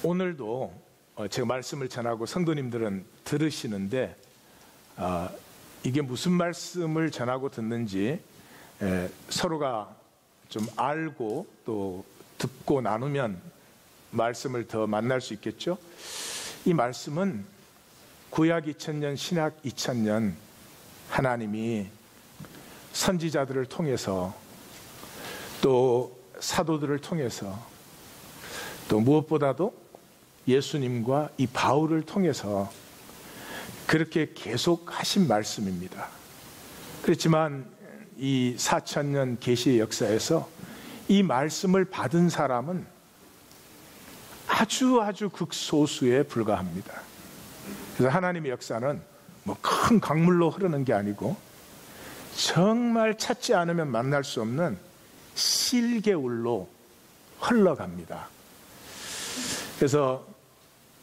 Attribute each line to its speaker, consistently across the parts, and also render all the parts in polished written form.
Speaker 1: 오늘도 제가 말씀을 전하고 성도님들은 들으시는데 이게 무슨 말씀을 전하고 듣는지 서로가 좀 알고 또 듣고 나누면 말씀을 더 만날 수 있겠죠. 이 말씀은 구약 2000년 신약 2000년 하나님이 선지자들을 통해서 또 사도들을 통해서 또 무엇보다도 예수님과 이 바울을 통해서 그렇게 계속 하신 말씀입니다. 그렇지만 이 4000년 계시의 역사에서 이 말씀을 받은 사람은 아주 극소수에 불과합니다. 그래서 하나님의 역사는 뭐 큰 강물로 흐르는 게 아니고 정말 찾지 않으면 만날 수 없는 실개울로 흘러갑니다. 그래서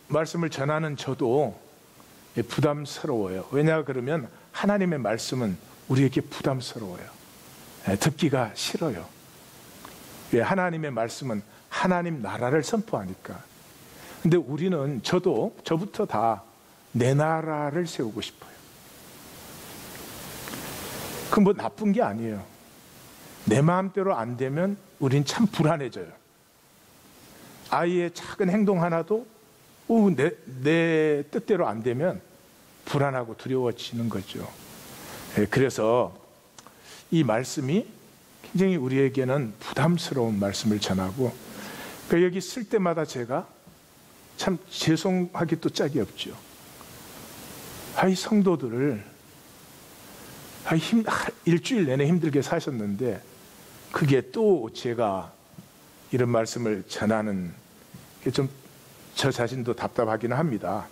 Speaker 1: 말씀을 전하는 저도 부담스러워요. 왜냐 그러면 하나님의 말씀은 우리에게 부담스러워요. 듣기가 싫어요. 왜? 하나님의 말씀은 하나님 나라를 선포하니까. 근데 우리는 저부터 다 내 나라를 세우고 싶어요. 그건 뭐 나쁜 게 아니에요. 내 마음대로 안 되면 우린 참 불안해져요. 아이의 작은 행동 하나도 내 뜻대로 안 되면 불안하고 두려워지는 거죠. 그래서 이 말씀이 굉장히 우리에게는 부담스러운 말씀을 전하고, 여기 쓸 때마다 제가 참 죄송하기도 짝이 없죠. 이 성도들을 일주일 내내 힘들게 사셨는데 그게 또 제가 이런 말씀을 전하는 게 좀 저 자신도 답답하기는 합니다.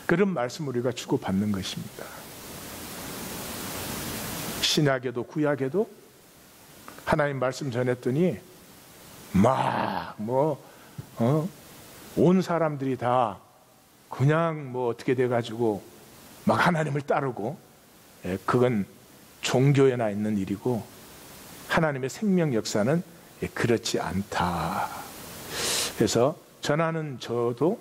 Speaker 1: 그런 말씀을 우리가 주고받는 것입니다. 신약에도 구약에도 하나님 말씀 전했더니 온 사람들이 다 그냥 어떻게 돼가지고 막 하나님을 따르고, 그건 종교에나 있는 일이고 하나님의 생명 역사는 그렇지 않다. 그래서 전하는 저도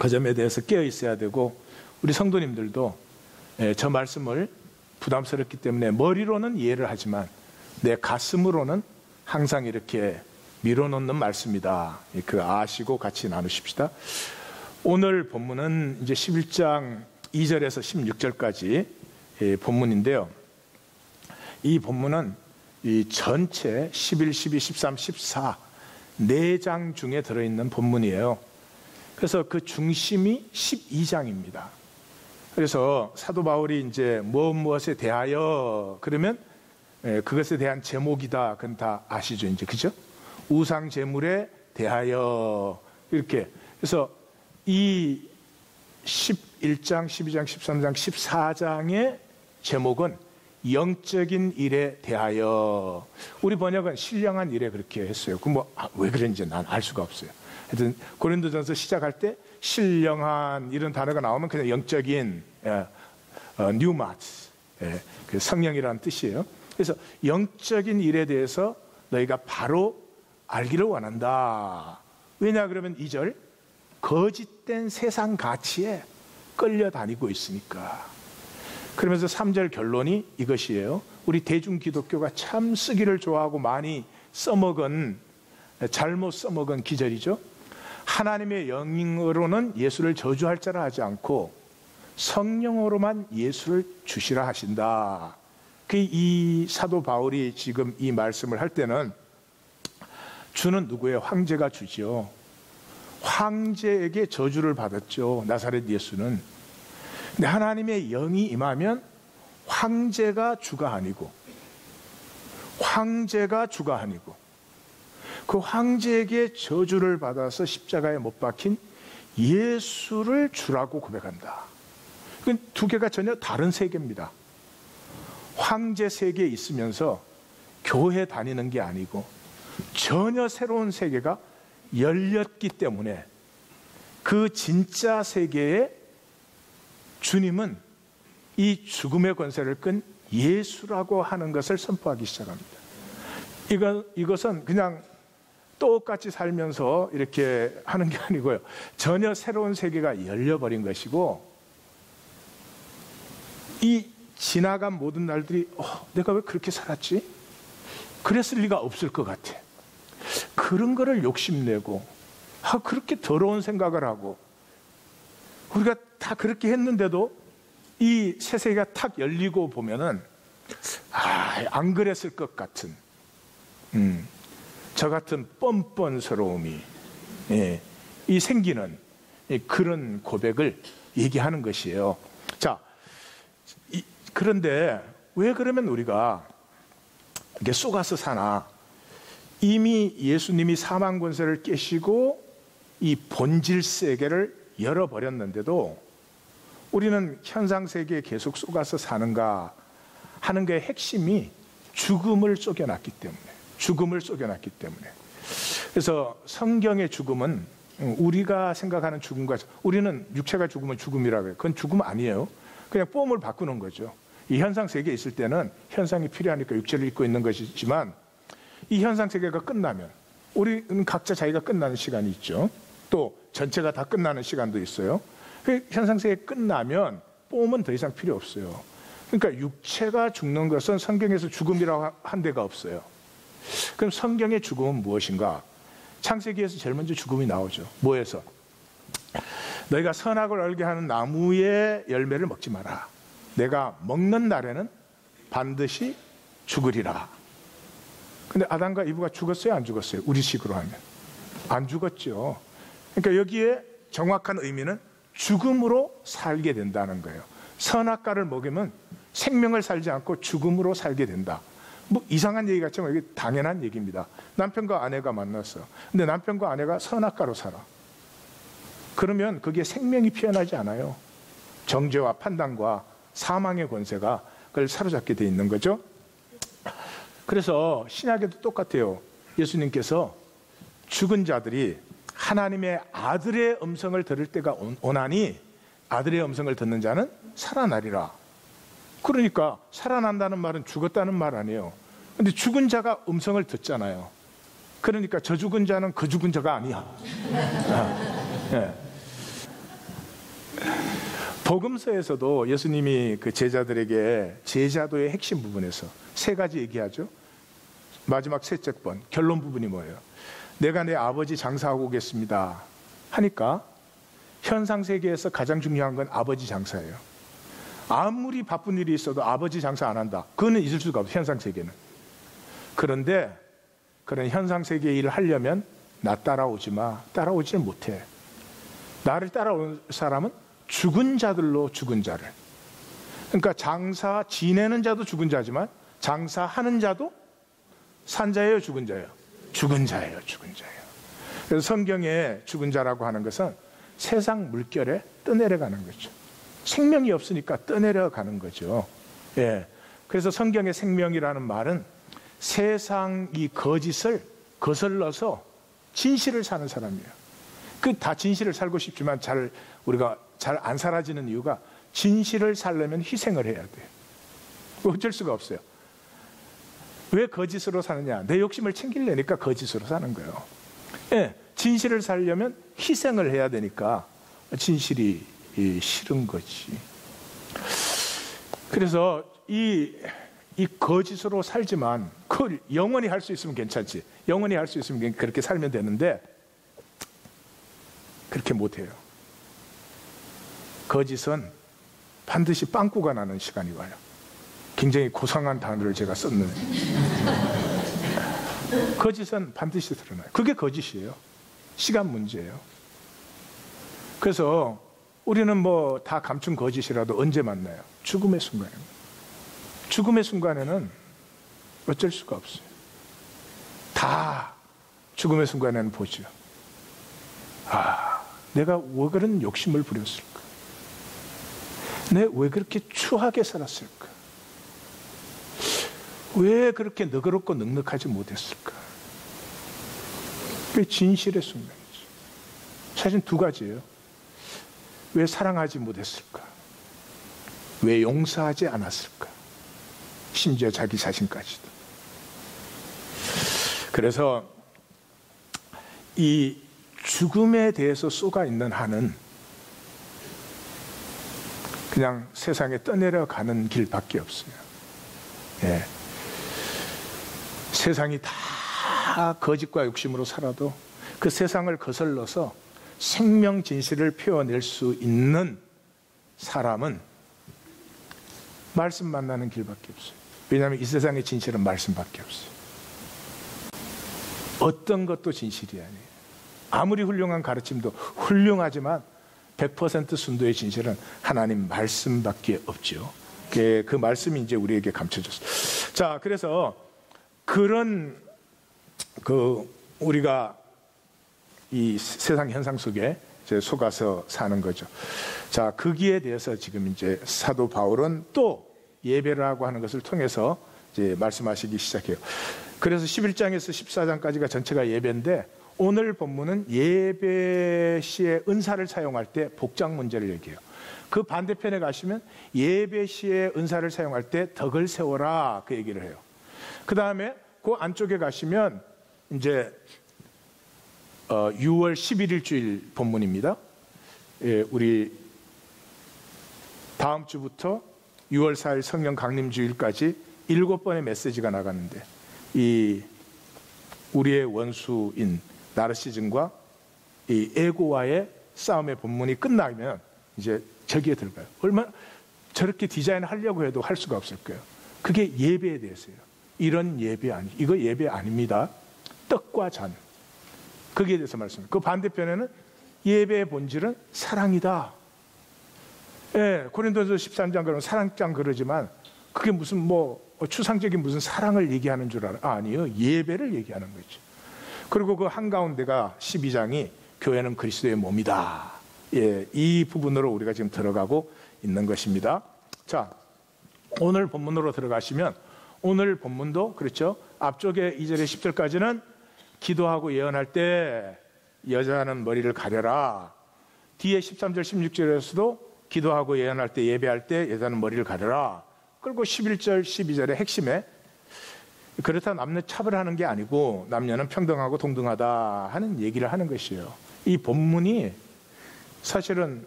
Speaker 1: 그 점에 대해서 깨어 있어야 되고, 우리 성도님들도 저 말씀을 부담스럽기 때문에 머리로는 이해를 하지만 내 가슴으로는 항상 이렇게 밀어놓는 말씀이다. 그 아시고 같이 나누십시다. 오늘 본문은 이제 11장 2절에서 16절까지 본문인데요. 이 본문은 이 전체 11, 12, 13, 14 4장 중에 들어있는 본문이에요. 그래서 그 중심이 12장입니다. 그래서 사도 바울이 이제 무엇에 대하여 그러면 그것에 대한 제목이다. 그건 다 아시죠, 이제 그죠? 우상 제물에 대하여 이렇게. 그래서 이 11장, 12장, 13장, 14장의 제목은 영적인 일에 대하여. 우리 번역은 신령한 일에 그렇게 했어요. 그럼 왜 그런지 난 알 수가 없어요. 하여튼 고린도전서 시작할 때 신령한 이런 단어가 나오면 그냥 영적인 뉴마스, 그 성령이라는 뜻이에요. 그래서 영적인 일에 대해서 너희가 바로 알기를 원한다. 왜냐 그러면 2절 거짓된 세상 가치에 끌려다니고 있으니까. 그러면서 3절 결론이 이것이에요. 우리 대중 기독교가 참 쓰기를 좋아하고 많이 잘못 써먹은 기절이죠. 하나님의 영으로는 예수를 저주할 자라 하지 않고 성령으로만 예수를 주시라 하신다. 이 사도 바울이 지금 이 말씀을 할 때는 주는 누구예요? 황제가 주죠. 황제에게 저주를 받았죠, 나사렛 예수는. 근데 하나님의 영이 임하면 황제가 주가 아니고 그 황제에게 저주를 받아서 십자가에 못 박힌 예수를 주라고 고백한다. 그 두 개가 전혀 다른 세계입니다. 황제 세계에 있으면서 교회 다니는 게 아니고 전혀 새로운 세계가 열렸기 때문에 그 진짜 세계에 주님은 이 죽음의 권세를 끈 예수라고 하는 것을 선포하기 시작합니다. 이것은 그냥 똑같이 살면서 이렇게 하는 게 아니고요. 전혀 새로운 세계가 열려버린 것이고, 이 지나간 모든 날들이 내가 왜 그렇게 살았지? 그랬을 리가 없을 것 같아. 그런 거를 욕심내고 그렇게 더러운 생각을 하고, 우리가 다 그렇게 했는데도 이 새 세계가 탁 열리고 보면은 안 그랬을 것 같은 저 같은 뻔뻔스러움이 이 생기는 그런 고백을 얘기하는 것이에요. 자, 그런데 왜 그러면 우리가 이렇게 속아서 사나? 이미 예수님이 사망 권세를 깨시고 이 본질 세계를 열어버렸는데도 우리는 현상 세계에 계속 속아서 사는가 하는 게 핵심이 죽음을 쏘겨놨기 때문에. 그래서 성경의 죽음은 우리가 생각하는 죽음과, 우리는 육체가 죽으면 죽음이라고 해요. 그건 죽음 아니에요. 그냥 폼을 바꾸는 거죠. 이 현상 세계에 있을 때는 현상이 필요하니까 육체를 입고 있는 것이지만, 이 현상 세계가 끝나면 우리는 각자 자기가 끝나는 시간이 있죠. 또 전체가 다 끝나는 시간도 있어요. 그 현상 세계 끝나면 폼은 더 이상 필요 없어요. 그러니까 육체가 죽는 것은 성경에서 죽음이라고 한 데가 없어요. 그럼 성경의 죽음은 무엇인가? 창세기에서 제일 먼저 죽음이 나오죠. 뭐에서? 너희가 선악을 알게 하는 나무의 열매를 먹지 마라. 내가 먹는 날에는 반드시 죽으리라. 근데 아담과 이브가 죽었어요, 안 죽었어요? 우리식으로 하면 안 죽었죠. 그러니까 여기에 정확한 의미는 죽음으로 살게 된다는 거예요. 선악과를 먹으면 생명을 살지 않고 죽음으로 살게 된다. 뭐 이상한 얘기 같지만 이게 당연한 얘기입니다. 남편과 아내가 만났어. 근데 남편과 아내가 선악과로 살아. 그러면 그게 생명이 피어나지 않아요. 정죄와 판단과 사망의 권세가 그걸 사로잡게 돼 있는 거죠. 그래서 신약에도 똑같아요. 예수님께서 죽은 자들이 하나님의 아들의 음성을 들을 때가 오나니 아들의 음성을 듣는 자는 살아나리라. 그러니까 살아난다는 말은 죽었다는 말 아니에요. 근데 죽은 자가 음성을 듣잖아요. 그러니까 저 죽은 자는 그 죽은 자가 아니야. 네. 복음서에서도 예수님이 그 제자들에게 제자도의 핵심 부분에서 세 가지 얘기하죠. 마지막 셋째 번 결론 부분이 뭐예요? 내가 내 아버지 장사하고 오겠습니다 하니까 현상 세계에서 가장 중요한 건 아버지 장사예요. 아무리 바쁜 일이 있어도 아버지 장사 안 한다, 그거는 있을 수가 없어요, 현상 세계는. 그런데 그런 현상 세계의 일을 하려면 나 따라오지 마. 따라오지는 못해. 나를 따라온 사람은 죽은 자들로 죽은 자를. 그러니까 장사 지내는 자도 죽은 자지만 장사하는 자도 산 자예요, 죽은 자예요? 죽은 자예요. 그래서 성경에 죽은 자라고 하는 것은 세상 물결에 떠내려가는 거죠. 생명이 없으니까 떠내려가는 거죠. 예. 그래서 성경의 생명이라는 말은 세상 이 거짓을 거슬러서 진실을 사는 사람이에요. 그 다 진실을 살고 싶지만 우리가 잘 안 사라지는 이유가 진실을 살려면 희생을 해야 돼요. 어쩔 수가 없어요. 왜 거짓으로 사느냐? 내 욕심을 챙기려니까 거짓으로 사는 거예요. 예, 진실을 살려면 희생을 해야 되니까 진실이 싫은 거지. 그래서 이 거짓으로 살지만 그걸 영원히 할 수 있으면 괜찮지. 영원히 할 수 있으면 그렇게 살면 되는데 그렇게 못해요. 거짓은 반드시 빵꾸가 나는 시간이 와요. 굉장히 고상한 단어를 제가 썼는데 거짓은 반드시 드러나요. 그게 거짓이에요. 시간 문제예요. 그래서 우리는 뭐 다 감춘 거짓이라도 언제 만나요? 죽음의 순간입니다. 죽음의 순간에는 어쩔 수가 없어요. 다 죽음의 순간에는 보죠. 내가 왜 그런 욕심을 부렸을까? 내가 왜 그렇게 추하게 살았을까? 왜 그렇게 너그럽고 넉넉하지 못했을까? 그게 진실의 순간이죠. 사실 두 가지예요. 왜 사랑하지 못했을까? 왜 용서하지 않았을까? 심지어 자기 자신까지도. 그래서 이 죽음에 대해서 쏘가 있는 한은 그냥 세상에 떠내려가는 길밖에 없어요. 예. 세상이 다 거짓과 욕심으로 살아도 그 세상을 거슬러서 생명 진실을 표현할 수 있는 사람은 말씀 만나는 길밖에 없어요. 왜냐하면 이 세상의 진실은 말씀밖에 없어요. 어떤 것도 진실이 아니에요. 아무리 훌륭한 가르침도 훌륭하지만 100% 순도의 진실은 하나님 말씀밖에 없죠. 그 말씀이 이제 우리에게 감춰졌어요. 자, 그래서 그런 우리가 이 세상 현상 속에 이제 속아서 사는 거죠. 자, 거기에 대해서 지금 이제 사도 바울은 또 예배라고 하는 것을 통해서 이제 말씀하시기 시작해요. 그래서 11장에서 14장까지가 전체가 예배인데 오늘 본문은 예배 시에 은사를 사용할 때 복장 문제를 얘기해요. 그 반대편에 가시면 예배 시에 은사를 사용할 때 덕을 세워라 그 얘기를 해요. 그 다음에 그 안쪽에 가시면 이제 6월 11일 주일 본문입니다. 예, 우리 다음 주부터 6월 4일 성령 강림 주일까지 7번의 메시지가 나가는데 이 우리의 원수인 나르시즘과 이 에고와의 싸움의 본문이 끝나면 이제 저기에 들어가요. 얼마나 저렇게 디자인하려고 해도 할 수가 없을 거예요. 그게 예배에 대해서예요. 이런 예배 아니, 이거 예배 아닙니다. 떡과 잔. 거기에 대해서 말씀해요. 그 반대편에는 예배의 본질은 사랑이다. 예, 고린도서 13장 그러면 사랑장 그러지만 그게 무슨 추상적인 무슨 사랑을 얘기하는 줄 알아? 아니요. 예배를 얘기하는 거죠. 그리고 그 한가운데가 12장이 교회는 그리스도의 몸이다. 예, 이 부분으로 우리가 지금 들어가고 있는 것입니다. 자, 오늘 본문으로 들어가시면 오늘 본문도 그렇죠. 앞쪽에 2절에 10절까지는 기도하고 예언할 때 여자는 머리를 가려라. 뒤에 13절 16절에서도 기도하고 예언할 때 예배할 때 여자는 머리를 가려라. 그리고 11절 12절의 핵심에 그렇다 남녀 차별하는 게 아니고 남녀는 평등하고 동등하다 하는 얘기를 하는 것이에요. 이 본문이 사실은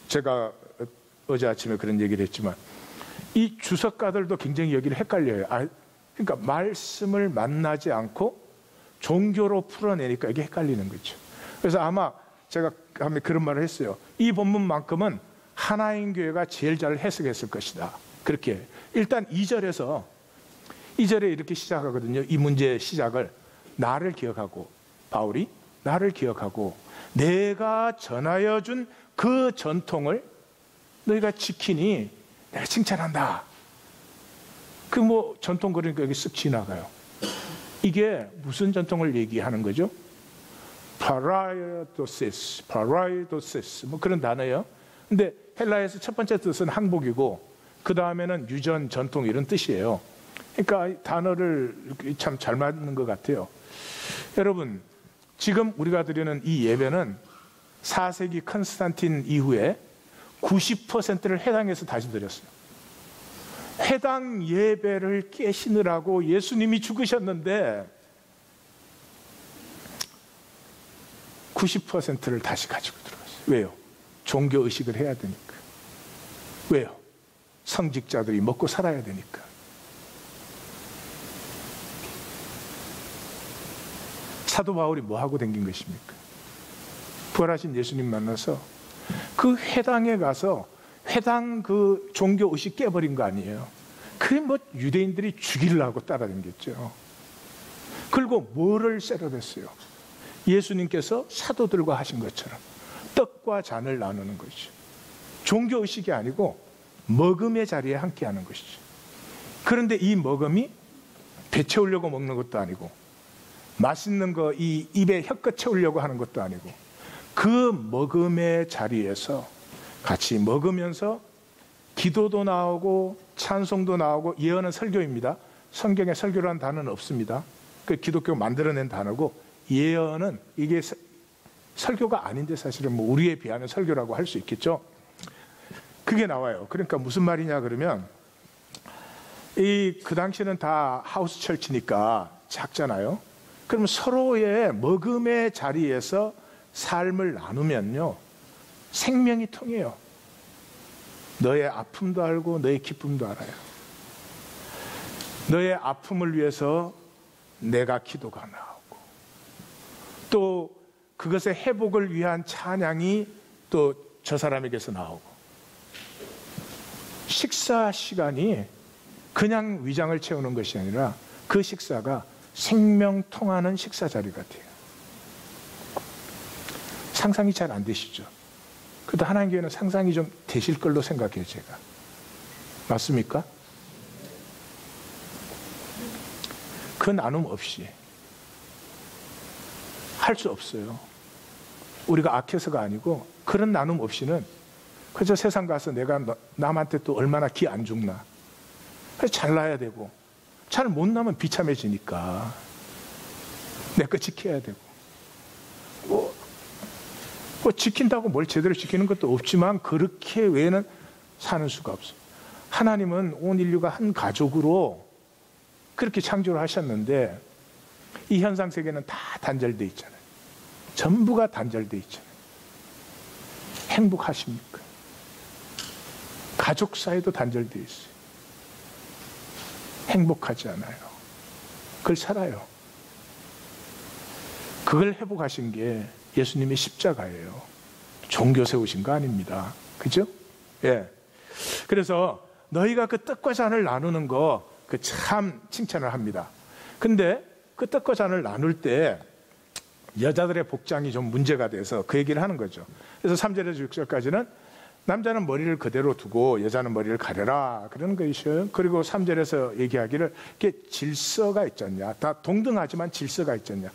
Speaker 1: 제가 어제 아침에 그런 얘기를 했지만 이 주석가들도 굉장히 여기를 헷갈려요. 그러니까 말씀을 만나지 않고 종교로 풀어내니까 이게 헷갈리는 거죠. 그래서 아마 제가 그런 말을 했어요. 이 본문만큼은 하나인 교회가 제일 잘 해석했을 것이다. 그렇게 일단 2절에 이렇게 시작하거든요. 이 문제의 시작을 나를 기억하고 바울이 나를 기억하고 내가 전하여 준 그 전통을 너희가 지키니 내가 칭찬한다. 그 전통 그러니까 여기 쓱 지나가요. 이게 무슨 전통을 얘기하는 거죠? 파라이도시스 그런 단어예요. 근데 헬라에서 첫 번째 뜻은 항복이고 그 다음에는 유전, 전통 이런 뜻이에요. 그러니까 단어를 참 잘 맞는 것 같아요. 여러분, 지금 우리가 드리는 이 예배는 4세기 컨스탄틴 이후에 90%를 회당에서 다시 드렸어요. 회당 예배를 깨시느라고 예수님이 죽으셨는데 90%를 다시 가지고 들어갔어요. 왜요? 종교의식을 해야 되니까. 왜요? 성직자들이 먹고 살아야 되니까. 사도 바울이 뭐 하고 댕긴 것입니까? 부활하신 예수님 만나서 그 회당에 가서 회당 그 종교의식 깨버린 거 아니에요. 그게 유대인들이 죽이려고 따라다녔겠죠. 그리고 뭐를 세려댔어요? 예수님께서 사도들과 하신 것처럼 떡과 잔을 나누는 것이죠. 종교의식이 아니고 먹음의 자리에 함께하는 것이죠. 그런데 이 먹음이 배 채우려고 먹는 것도 아니고 맛있는 거 이 입에 혀끝 채우려고 하는 것도 아니고 그 먹음의 자리에서 같이 먹으면서 기도도 나오고 찬송도 나오고 예언은 설교입니다. 성경에 설교라는 단어는 없습니다. 그 기독교가 만들어낸 단어고 예언은 이게 설교가 아닌데 사실은 우리에 비하면 설교라고 할 수 있겠죠. 그게 나와요. 그러니까 무슨 말이냐 그러면 그 당시에는 다 하우스 철치니까 작잖아요. 그럼 서로의 먹음의 자리에서 삶을 나누면요, 생명이 통해요. 너의 아픔도 알고 너의 기쁨도 알아요. 너의 아픔을 위해서 내가 기도가 나오고, 또 그것의 회복을 위한 찬양이 또 저 사람에게서 나오고, 식사 시간이 그냥 위장을 채우는 것이 아니라 그 식사가 생명 통하는 식사 자리 같아요. 상상이 잘 안 되시죠? 그래도 하나님 교회는 상상이 좀 되실 걸로 생각해요, 제가. 맞습니까? 그 나눔 없이 할 수 없어요. 우리가 악해서가 아니고, 그런 나눔 없이는 그저 세상 가서 내가 남한테 또 얼마나 기 안 죽나. 그래서 잘나야 되고, 잘 못 나면 비참해지니까 내 거 지켜야 되고, 뭐 지킨다고 뭘 제대로 지키는 것도 없지만 그렇게 외에는 사는 수가 없어. 하나님은 온 인류가 한 가족으로 그렇게 창조를 하셨는데, 이 현상 세계는 다 단절되어 있잖아요. 전부가 단절되어 있잖아요. 행복하십니까? 가족 사이도 단절되어 있어요. 행복하지 않아요. 그걸 살아요. 그걸 회복하신 게 예수님의 십자가예요. 종교 세우신 거 아닙니다. 그죠? 예. 그래서 너희가 그 떡과 잔을 나누는 거, 그 참 칭찬을 합니다. 근데 그 떡과 잔을 나눌 때 여자들의 복장이 좀 문제가 돼서 그 얘기를 하는 거죠. 그래서 3절에서 6절까지는 남자는 머리를 그대로 두고 여자는 머리를 가려라, 그러는 것이에요. 그리고 3절에서 얘기하기를, 이렇게 질서가 있잖냐, 다 동등하지만 질서가 있잖냐.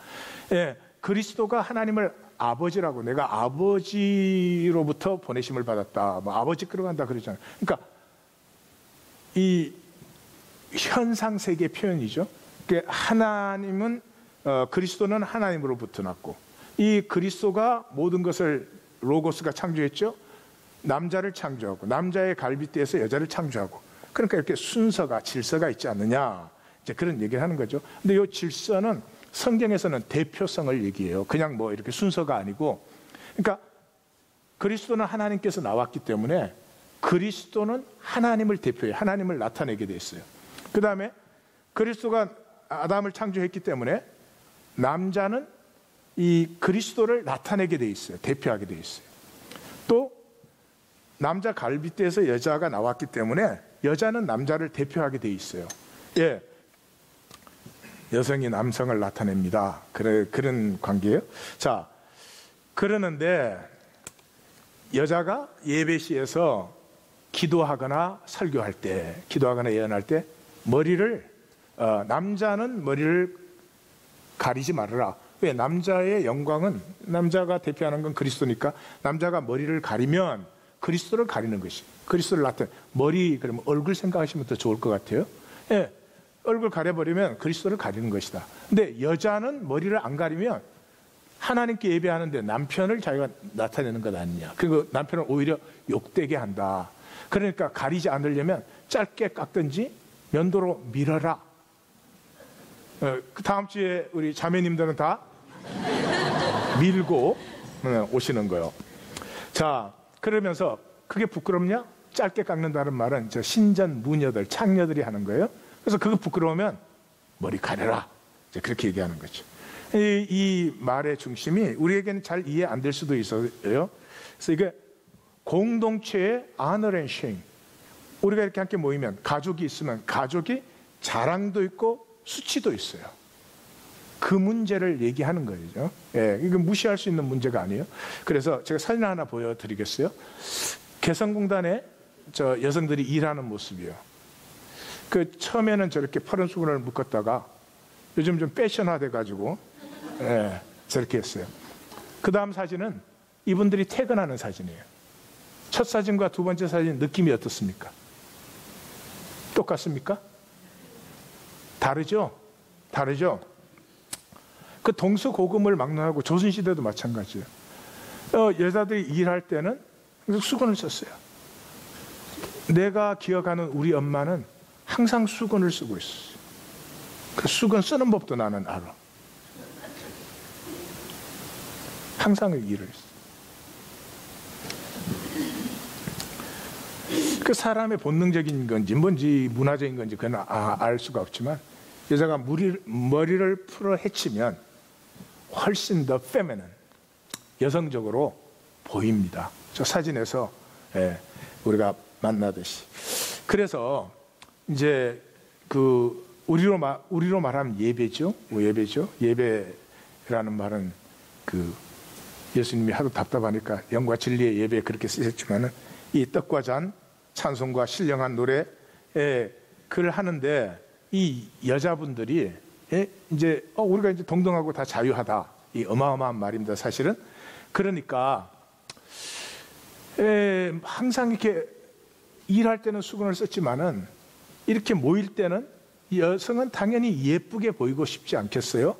Speaker 1: 예, 그리스도가 하나님을 아버지라고, 내가 아버지로부터 보내심을 받았다, 뭐 아버지 끌어간다 그러잖아요. 그러니까 이 현상 세계 표현이죠. 하나님은 그리스도는 하나님으로부터 났고, 이 그리스도가 모든 것을, 로고스가 창조했죠. 남자를 창조하고, 남자의 갈빗대에서 여자를 창조하고, 그러니까 이렇게 순서가, 질서가 있지 않느냐, 이제 그런 얘기를 하는 거죠. 근데 이 질서는 성경에서는 대표성을 얘기해요. 그냥 뭐 이렇게 순서가 아니고, 그러니까 그리스도는 하나님께서 나왔기 때문에 그리스도는 하나님을 대표해요. 하나님을 나타내게 돼 있어요. 그 다음에 그리스도가 아담을 창조했기 때문에 남자는 이 그리스도를 나타내게 돼 있어요. 대표하게 돼 있어요. 또 남자 갈빗대에서 여자가 나왔기 때문에 여자는 남자를 대표하게 돼 있어요. 예, 여성이 남성을 나타냅니다. 그런 관계예요. 자, 그러는데 여자가 예배시에서 기도하거나 설교할 때, 기도하거나 예언할 때 머리를, 남자는 머리를 가리지 말아라. 왜? 남자의 영광은, 남자가 대표하는 건 그리스도니까 남자가 머리를 가리면 그리스도를 가리는 것이, 그리스도를 나타내. 머리, 그러면 얼굴 생각하시면 더 좋을 것 같아요. 예, 얼굴 가려버리면 그리스도를 가리는 것이다. 근데 여자는 머리를 안 가리면 하나님께 예배하는데 남편을 자기가 나타내는 것 아니냐. 그리고 남편을 오히려 욕되게 한다. 그러니까 가리지 않으려면 짧게 깎든지 면도로 밀어라. 다음 주에 우리 자매님들은 다 밀고 오시는 거예요. 자, 그러면서 그게 부끄럽냐? 짧게 깎는다는 말은 저 신전 무녀들, 창녀들이 하는 거예요. 그래서 그거 부끄러우면 머리 가려라. 이제 그렇게 얘기하는 거죠. 이 말의 중심이 우리에게는 잘 이해 안 될 수도 있어요. 그래서 이게 공동체의 honor and shame. 우리가 이렇게 함께 모이면, 가족이 있으면 가족이 자랑도 있고 수치도 있어요. 그 문제를 얘기하는 거죠. 예, 이거 무시할 수 있는 문제가 아니에요. 그래서 제가 사진 하나 보여드리겠어요. 개성공단에 저 여성들이 일하는 모습이에요. 그 처음에는 저렇게 파란 수건을 묶었다가 요즘 좀 패션화돼가지고, 예, 저렇게 했어요. 그 다음 사진은 이분들이 퇴근하는 사진이에요. 첫 사진과 두 번째 사진 느낌이 어떻습니까? 똑같습니까? 다르죠? 다르죠? 그 동서고금을 막론하고 조선시대도 마찬가지예요. 여자들이 일할 때는 수건을 썼어요. 내가 기억하는 우리 엄마는 항상 수건을 쓰고 있었어요. 그 수건 쓰는 법도 나는 알아. 항상 얘기를 했어요. 그 사람의 본능적인 건지 뭔지 문화적인 건지 그건 알 수가 없지만 여자가 머리를 풀어 헤치면 훨씬 더 페미닌, 여성적으로 보입니다. 저 사진에서 우리가 만나듯이. 그래서 이제 그 우리로 말하면 예배죠. 예배라는 말은 그 예수님이 하도 답답하니까 영과 진리의 예배 그렇게 쓰셨지만은 이 떡과 잔, 찬송과 신령한 노래 그걸 하는데 이 여자분들이 이제 우리가 이제 동등하고 다 자유하다, 이 어마어마한 말입니다, 사실은. 그러니까 항상 이렇게 일할 때는 수건을 썼지만은 이렇게 모일 때는 여성은 당연히 예쁘게 보이고 싶지 않겠어요?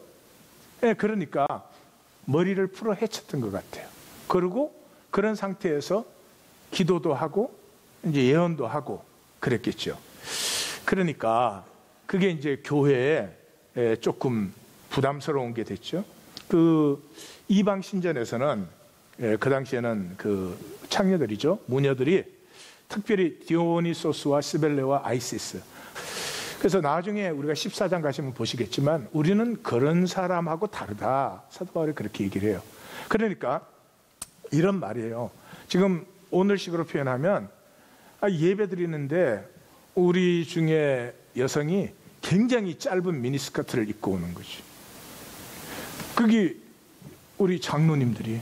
Speaker 1: 그러니까 머리를 풀어 헤쳤던 것 같아요. 그리고 그런 상태에서 기도도 하고 이제 예언도 하고 그랬겠죠. 그러니까 그게 이제 교회에 조금 부담스러운 게 됐죠. 그 이방 신전에서는 그 당시에는 그 창녀들이죠, 무녀들이 특별히 디오니소스와 시벨레와 아이시스. 그래서 나중에 우리가 14장 가시면 보시겠지만 우리는 그런 사람하고 다르다, 사도 바울이 그렇게 얘기를 해요. 그러니까 이런 말이에요. 지금 오늘식으로 표현하면 예배 드리는데 우리 중에 여성이 굉장히 짧은 미니스커트를 입고 오는 거지. 그게 우리 장로님들이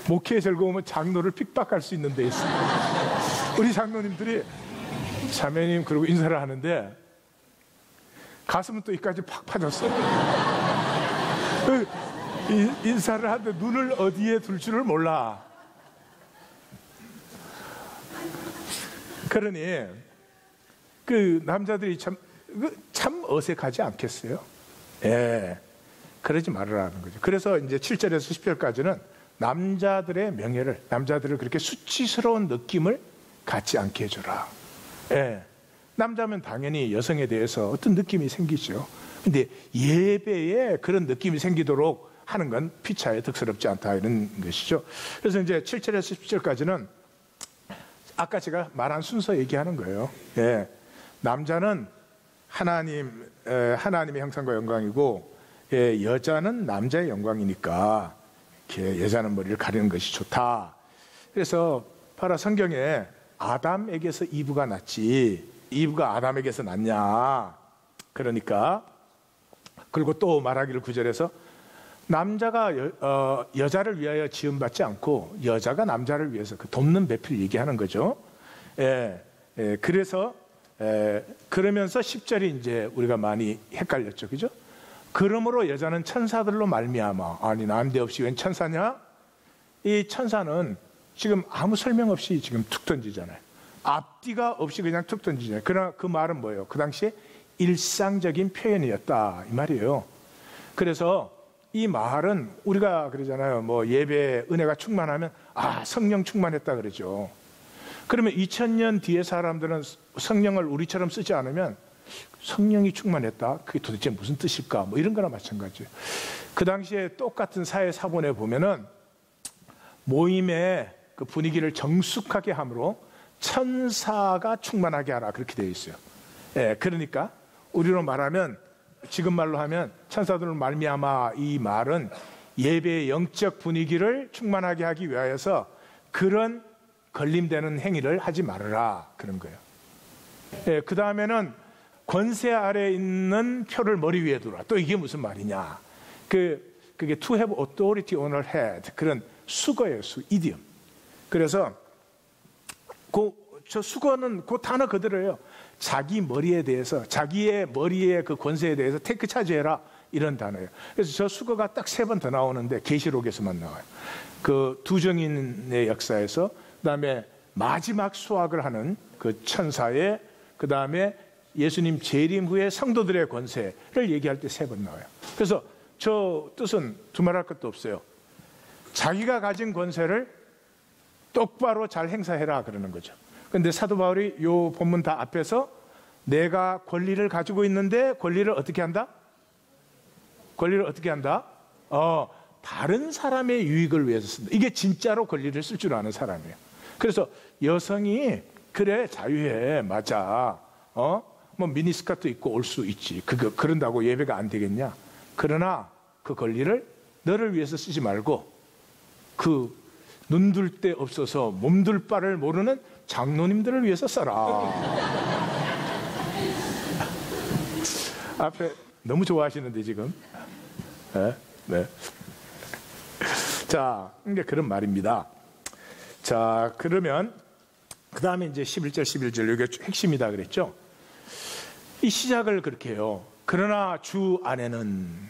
Speaker 1: 목회에 즐거우면 장로를 핍박할 수 있는 데 있습니다. 우리 장로님들이 자매님 그러고 인사를 하는데 가슴은 또 이까지 팍 파졌어요. 인사를 하는데 눈을 어디에 둘 줄을 몰라. 그러니 그 남자들이 참 어색하지 않겠어요? 그러지 말으라는 거죠. 그래서 이제 7절에서 10절까지는 남자들의 명예를, 남자들을 그렇게 수치스러운 느낌을 갖지 않게 해줘라. 남자면 당연히 여성에 대해서 어떤 느낌이 생기죠. 근데 예배에 그런 느낌이 생기도록 하는 건 피차에 덕스럽지 않다, 이런 것이죠. 그래서 이제 7절에서 10절까지는 아까 제가 말한 순서 얘기하는 거예요. 남자는 하나님의 형상과 영광이고, 여자는 남자의 영광이니까 이렇게 여자는 머리를 가리는 것이 좋다. 그래서 바로 성경에 아담에게서 이브가 났지, 이브가 아담에게서 났냐. 그러니까 그리고 또 말하기를 9절에서 남자가 여자를 위하여 지음받지 않고 여자가 남자를 위해서 그 돕는 배필 얘기하는 거죠. 그래서 그러면서 10절이 이제 우리가 많이 헷갈렸죠, 그죠? 그러므로 여자는 천사들로 말미암아. 아니 난데없이 웬 천사냐? 이 천사는 지금 아무 설명 없이 지금 툭 던지잖아요. 앞뒤가 없이 그냥 툭 던지잖아요. 그러나 그 말은 뭐예요? 그 당시에 일상적인 표현이었다, 이 말이에요. 그래서 이 말은 우리가 그러잖아요. 뭐 예배 은혜가 충만하면 성령 충만했다 그러죠. 그러면 2000년 뒤에 사람들은 성령을 우리처럼 쓰지 않으면 성령이 충만했다, 그게 도대체 무슨 뜻일까? 뭐 이런 거나 마찬가지예요. 그 당시에 똑같은 사회 사본에 보면은 모임의 그 분위기를 정숙하게 함으로 천사가 충만하게 하라, 그렇게 되어 있어요. 그러니까 우리로 말하면, 지금 말로 하면 천사들로 말미암아, 이 말은 예배의 영적 분위기를 충만하게 하기 위하여서 그런 걸림되는 행위를 하지 말아라, 그런 거예요. 그 다음에는 권세 아래에 있는 표를 머리 위에 두라. 또 이게 무슨 말이냐? 그게 to have authority on her head, 그런 수거예요, 이디엄. 그래서 저 수거는 그 단어 그대로예요. 자기 머리에 대해서, 자기의 머리의 그 권세에 대해서 테이크 차지해라, 이런 단어예요. 그래서 저 수거가 딱 3번 더 나오는데 계시록에서만 나와요. 그 두 정인의 역사에서, 그다음에 마지막 수학을 하는 그 천사의, 그다음에 예수님 재림 후에 성도들의 권세를 얘기할 때 3번 나와요. 그래서 저 뜻은 두말할 것도 없어요. 자기가 가진 권세를 똑바로 잘 행사해라, 그러는 거죠. 그런데 사도 바울이 요 본문 다 앞에서 내가 권리를 가지고 있는데 권리를 어떻게 한다? 권리를 어떻게 한다? 다른 사람의 유익을 위해서 쓴다. 이게 진짜로 권리를 쓸 줄 아는 사람이에요. 그래서 여성이 그래 자유해 맞아. 뭐 미니스커트 입고 올 수 있지. 그런다고 예배가 안 되겠냐? 그러나 그 권리를 너를 위해서 쓰지 말고 그 눈둘 데 없어서 몸둘 바를 모르는 장로님들을 위해서 써라. 앞에 너무 좋아하시는데 지금. 네. 자, 이제 그런 말입니다. 자, 그러면 그 다음에 이제 11절, 11절 이게 핵심이다 그랬죠. 이 시작을 그렇게 해요. 그러나 주 안에는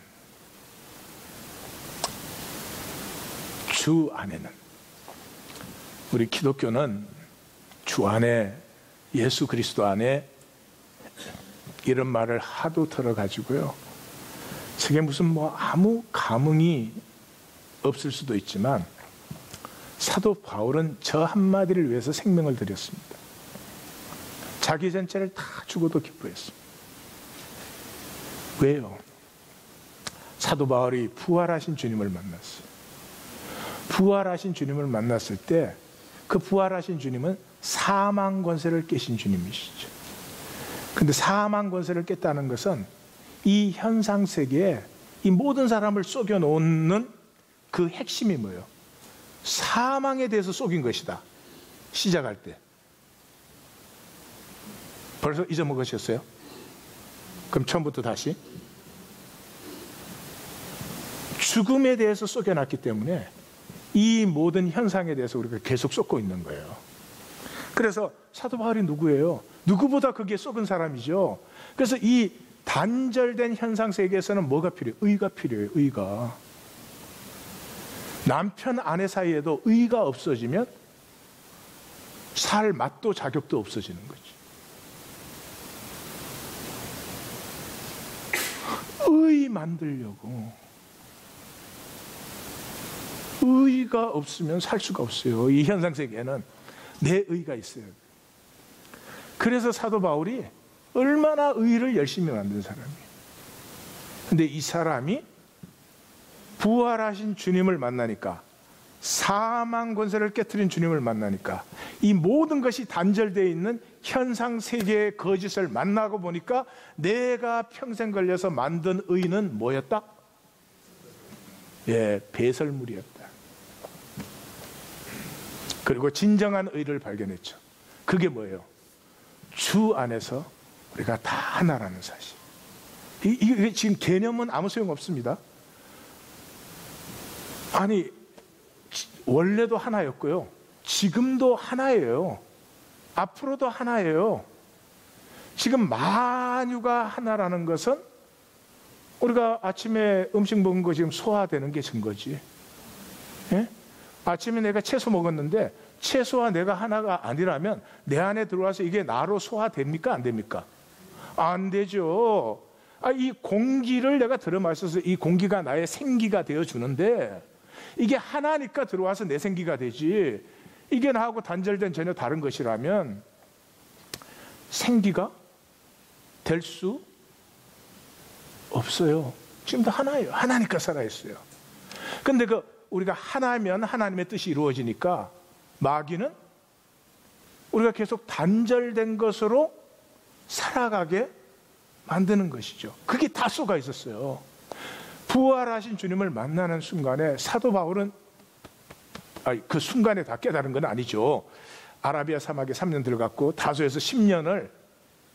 Speaker 1: 우리 기독교는 주 안에 예수 그리스도 안에 이런 말을 하도 들어가지고요. 저게 무슨 뭐 아무 감흥이 없을 수도 있지만 사도 바울은 저 한마디를 위해서 생명을 드렸습니다. 자기 전체를 다 죽어도 기뻐했습니다. 왜요? 사도 바울이 부활하신 주님을 만났어요. 부활하신 주님을 만났을 때 그 부활하신 주님은 사망 권세를 깨신 주님이시죠. 근데 사망 권세를 깼다는 것은 이 현상 세계에 이 모든 사람을 속여 놓는 그 핵심이 뭐예요? 사망에 대해서 속인 것이다. 시작할 때. 벌써 잊어먹으셨어요? 그럼 처음부터 다시. 죽음에 대해서 속여놨기 때문에 이 모든 현상에 대해서 우리가 계속 쏟고 있는 거예요. 그래서 사도 바울이 누구예요? 누구보다 거기에 속은 사람이죠. 그래서 이 단절된 현상 세계에서는 뭐가 필요해요? 의가 필요해요. 의가. 남편 아내 사이에도 의가 없어지면 살 맛도 자격도 없어지는 거지. 의 만들려고 의가 없으면 살 수가 없어요. 이 현상 세계에는 내 의가 있어요. 그래서 사도 바울이 얼마나 의를 열심히 만든 사람이에요. 근데 이 사람이 부활하신 주님을 만나니까, 사망 권세를 깨트린 주님을 만나니까, 이 모든 것이 단절되어 있는 현상 세계의 거짓을 만나고 보니까 내가 평생 걸려서 만든 의는 뭐였다? 배설물이었다. 그리고 진정한 의를 발견했죠. 그게 뭐예요? 주 안에서 우리가 다 하나라는 사실. 이게 지금 개념은 아무 소용 없습니다. 아니, 원래도 하나였고요. 지금도 하나예요. 앞으로도 하나예요. 지금 만유가 하나라는 것은 우리가 아침에 음식 먹은 거 지금 소화되는 게 증거지. 예? 아침에 내가 채소 먹었는데 채소와 내가 하나가 아니라면 내 안에 들어와서 이게 나로 소화됩니까? 안 됩니까? 안 되죠. 이 공기를 내가 들어 마셔서 이 공기가 나의 생기가 되어주는데 이게 하나니까 들어와서 내 생기가 되지, 이게 나하고 단절된 전혀 다른 것이라면 생기가 될 수 없어요. 지금도 하나예요. 하나니까 살아있어요. 근데 우리가 하나면 하나님의 뜻이 이루어지니까 마귀는 우리가 계속 단절된 것으로 살아가게 만드는 것이죠. 그게 다 쏘가 있었어요. 부활하신 주님을 만나는 순간에 사도 바울은 그 순간에 다 깨달은 건 아니죠. 아라비아 사막에 3년 들어갔고 다소에서 10년을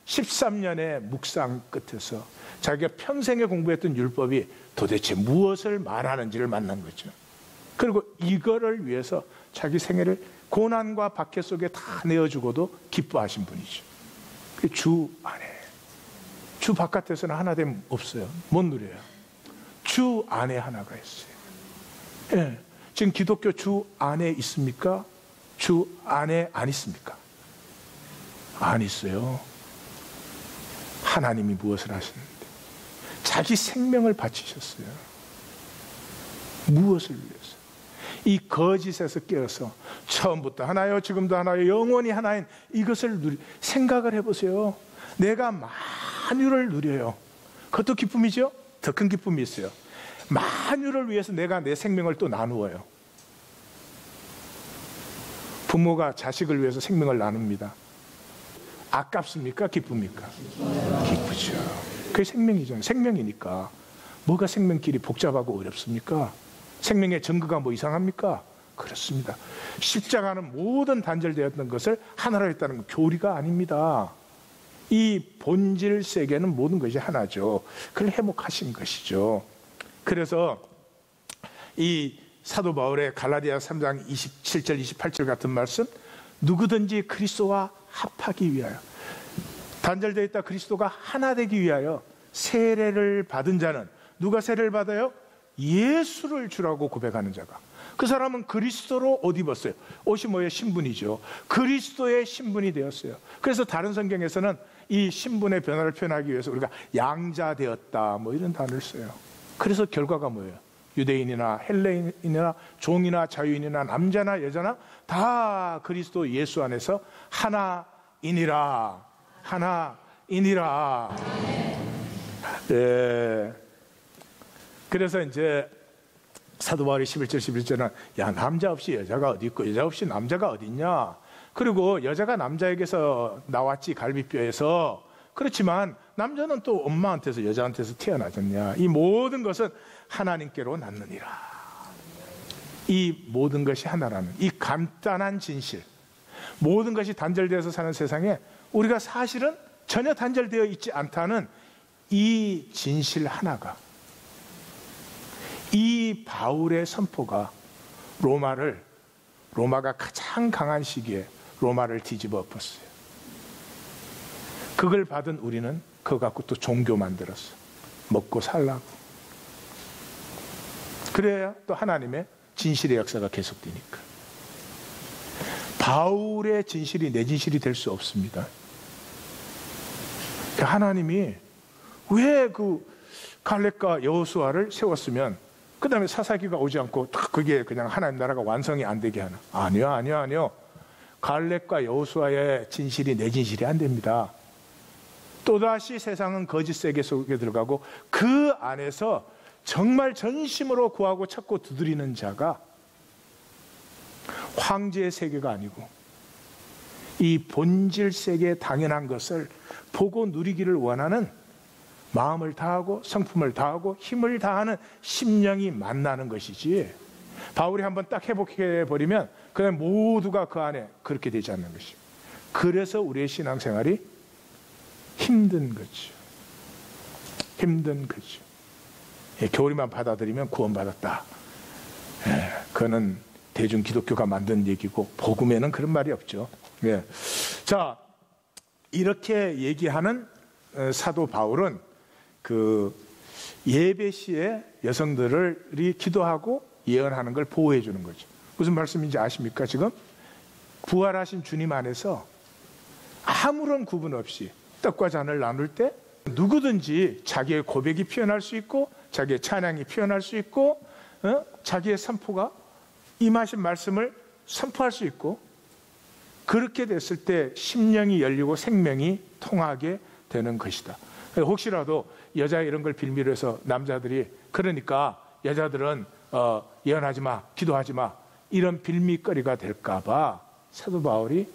Speaker 1: 13년의 묵상 끝에서 자기가 평생에 공부했던 율법이 도대체 무엇을 말하는지를 만난 거죠. 그리고 이거를 위해서 자기 생애를 고난과 박해 속에 다 내어주고도 기뻐하신 분이죠. 주 안에. 주 바깥에서는 하나됨 없어요. 못 누려요. 주 안에 하나가 있어요. 예. 지금 기독교 주 안에 있습니까? 주 안에 안 있습니까? 안 있어요. 하나님이 무엇을 하시는데 자기 생명을 바치셨어요. 무엇을 위해서? 이 거짓에서 깨어서 처음부터 하나요, 지금도 하나요, 영원히 하나인 이것을 생각을 해보세요. 내가 만유를 누려요. 그것도 기쁨이죠. 더 큰 기쁨이 있어요. 만유를 위해서 내가 내 생명을 또 나누어요. 부모가 자식을 위해서 생명을 나눕니다. 아깝습니까? 기쁩니까? 기쁘죠. 그게 생명이잖아요. 생명이니까. 뭐가 생명길이 복잡하고 어렵습니까? 생명의 증거가 뭐 이상합니까? 그렇습니다. 십자가는 모든 단절되었던 것을 하나로 했다는 건 교리가 아닙니다. 이 본질 세계는 모든 것이 하나죠. 그걸 회복하신 것이죠. 그래서 이 사도 바울의 갈라디아 3장 27절 28절 같은 말씀, 누구든지 그리스도와 합하기 위하여, 단절되어 있다 그리스도가 하나 되기 위하여 세례를 받은 자는, 누가 세례를 받아요? 예수를 주라고 고백하는 자가. 그 사람은 그리스도로 옷 입었어요. 옷이 뭐예요? 신분이죠. 그리스도의 신분이 되었어요. 그래서 다른 성경에서는 이 신분의 변화를 표현하기 위해서 우리가 양자되었다 뭐 이런 단어를 써요. 그래서 결과가 뭐예요? 유대인이나 헬레인이나 종이나 자유인이나 남자나 여자나 다 그리스도 예수 안에서 하나이니라. 하나이니라. 네. 그래서 이제 사도 바울이 11절 11절은 야, 남자 없이 여자가 어디 있고 여자 없이 남자가 어디 있냐. 그리고 여자가 남자에게서 나왔지, 갈비뼈에서. 그렇지만 남자는 또 엄마한테서 여자한테서 태어나졌냐. 이 모든 것은 하나님께로 낳느니라. 이 모든 것이 하나라는 이 간단한 진실, 모든 것이 단절되어서 사는 세상에 우리가 사실은 전혀 단절되어 있지 않다는 이 진실 하나가, 이 바울의 선포가 로마가 가장 강한 시기에 로마를 뒤집어 엎었어요. 그걸 받은 우리는 그거 갖고 또 종교 만들었어. 먹고 살라고. 그래야 또 하나님의 진실의 역사가 계속되니까. 바울의 진실이 내 진실이 될 수 없습니다. 하나님이 왜 그 갈렙과 여호수아를 세웠으면 그 다음에 사사기가 오지 않고 그게 그냥 하나님 나라가 완성이 안 되게 하나? 아니요. 갈렙과 여호수아의 진실이 내 진실이 안 됩니다. 또다시 세상은 거짓 세계 속에 들어가고 그 안에서 정말 전심으로 구하고 찾고 두드리는 자가 황제의 세계가 아니고 이 본질 세계의 당연한 것을 보고 누리기를 원하는 마음을 다하고 성품을 다하고 힘을 다하는 심령이 만나는 것이지, 바울이 한번 딱 회복해버리면 그냥 모두가 그 안에 그렇게 되지 않는 것이죠. 그래서 우리의 신앙생활이 힘든 거죠. 힘든 거죠. 교리만 받아들이면 구원받았다. 그거는 대중 기독교가 만든 얘기고 복음에는 그런 말이 없죠. 자, 이렇게 얘기하는 사도 바울은 그 예배 시에 여성들이 기도하고 예언하는 걸 보호해 주는 거죠. 무슨 말씀인지 아십니까? 지금 부활하신 주님 안에서 아무런 구분 없이 떡과 잔을 나눌 때 누구든지 자기의 고백이 표현할 수 있고 자기의 찬양이 표현할 수 있고 자기의 선포가 임하신 말씀을 선포할 수 있고, 그렇게 됐을 때 심령이 열리고 생명이 통하게 되는 것이다. 혹시라도 여자 이런 걸 빌미로 해서 남자들이 그러니까 여자들은 예언하지 마, 기도하지 마, 이런 빌미거리가 될까 봐 사도 바울이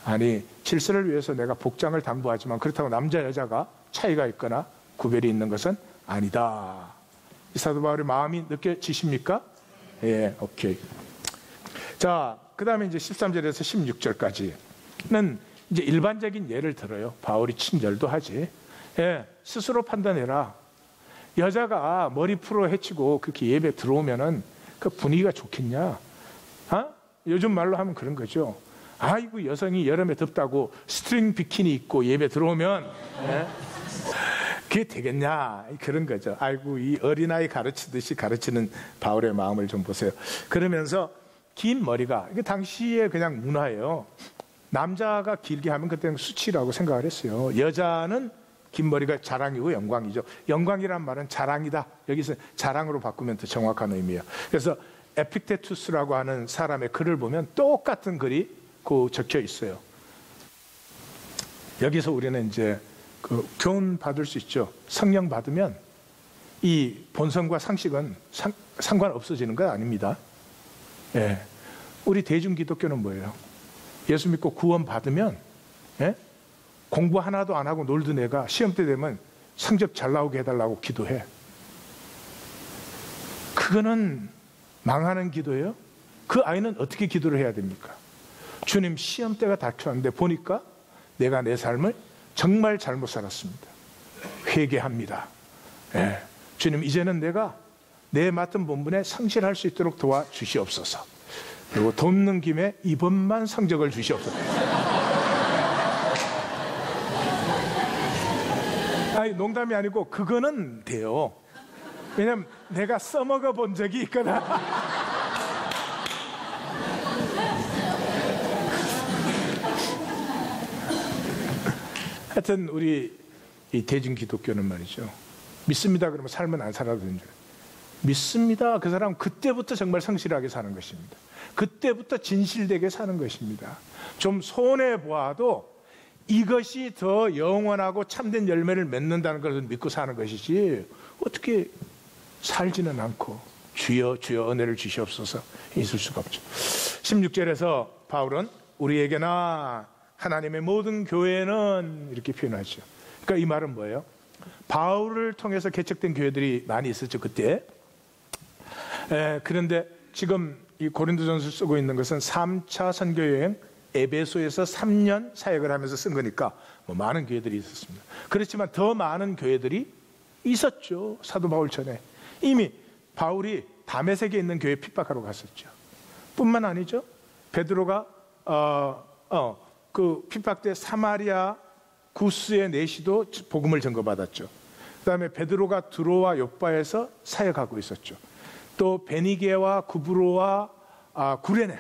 Speaker 1: 아니, 질서를 위해서 내가 복장을 당부하지만 그렇다고 남자 여자가 차이가 있거나 구별이 있는 것은 아니다. 이 사도 바울의 마음이 느껴지십니까? 예, 오케이. 자, 그 다음에 이제 13절에서 16절까지는 이제 일반적인 예를 들어요. 바울이 친절도 하지. 예, 스스로 판단해라. 여자가 머리 풀어 헤치고 그렇게 예배 들어오면은 그 분위기가 좋겠냐? 요즘 말로 하면 그런 거죠. 아이고, 여성이 여름에 덥다고 스트링 비키니 입고 예배 들어오면 그게 되겠냐? 그런 거죠. 아이고, 이 어린아이 가르치듯이 가르치는 바울의 마음을 좀 보세요. 그러면서 긴 머리가, 이게 당시에 그냥 문화예요. 남자가 길게 하면 그때는 수치라고 생각을 했어요. 여자는 긴 머리가 자랑이고 영광이죠. 영광이란 말은 자랑이다. 여기서 자랑으로 바꾸면 더 정확한 의미예요. 그래서 에픽테투스라고 하는 사람의 글을 보면 똑같은 글이 그 적혀 있어요. 여기서 우리는 이제 그 교훈 받을 수 있죠. 성령 받으면 이 본성과 상식은 상관 없어지는 건 아닙니다. 예. 우리 대중 기독교는 뭐예요? 예수 믿고 구원 받으면, 예? 공부 하나도 안 하고 놀던 애가 시험 때 되면 성적 잘 나오게 해달라고 기도해. 그거는 망하는 기도예요. 그 아이는 어떻게 기도를 해야 됩니까? 주님, 시험 때가 닥쳤는데 보니까 내가 내 삶을 정말 잘못 살았습니다. 회개합니다. 예. 주님, 이제는 내가 내 맡은 본분에 성실할 수 있도록 도와주시옵소서. 그리고 돕는 김에 이번만 성적을 주시옵소서. 아니, 농담이 아니고 그거는 돼요. 왜냐면 내가 써먹어 본 적이 있거든. 하여튼 우리 이 대중 기독교는 말이죠. 믿습니다 그러면 삶은 안 살아도 되는 줄. 믿습니다. 그 사람은 그때부터 정말 성실하게 사는 것입니다. 그때부터 진실되게 사는 것입니다. 좀 손해보아도 이것이 더 영원하고 참된 열매를 맺는다는 것을 믿고 사는 것이지 어떻게 살지는 않고 주여 주여 은혜를 주시옵소서 있을 수가 없죠. 16절에서 바울은 우리에게나 하나님의 모든 교회는 이렇게 표현하죠. 그러니까 이 말은 뭐예요? 바울을 통해서 개척된 교회들이 많이 있었죠, 그때. 그런데 지금 이 고린도전서를 쓰고 있는 것은 3차 선교여행 에베소에서 3년 사역을 하면서 쓴 거니까 뭐 많은 교회들이 있었습니다. 그렇지만 더 많은 교회들이 있었죠. 사도 바울 전에. 이미 바울이 다메섹에 있는 교회 핍박하러 갔었죠. 뿐만 아니죠. 베드로가 그 핍박 때 사마리아 구스의 내시도 복음을 전거받았죠. 그 다음에 베드로가 두로와 욥바에서 사역하고 있었죠. 또 베니게와 구브로와 구레네에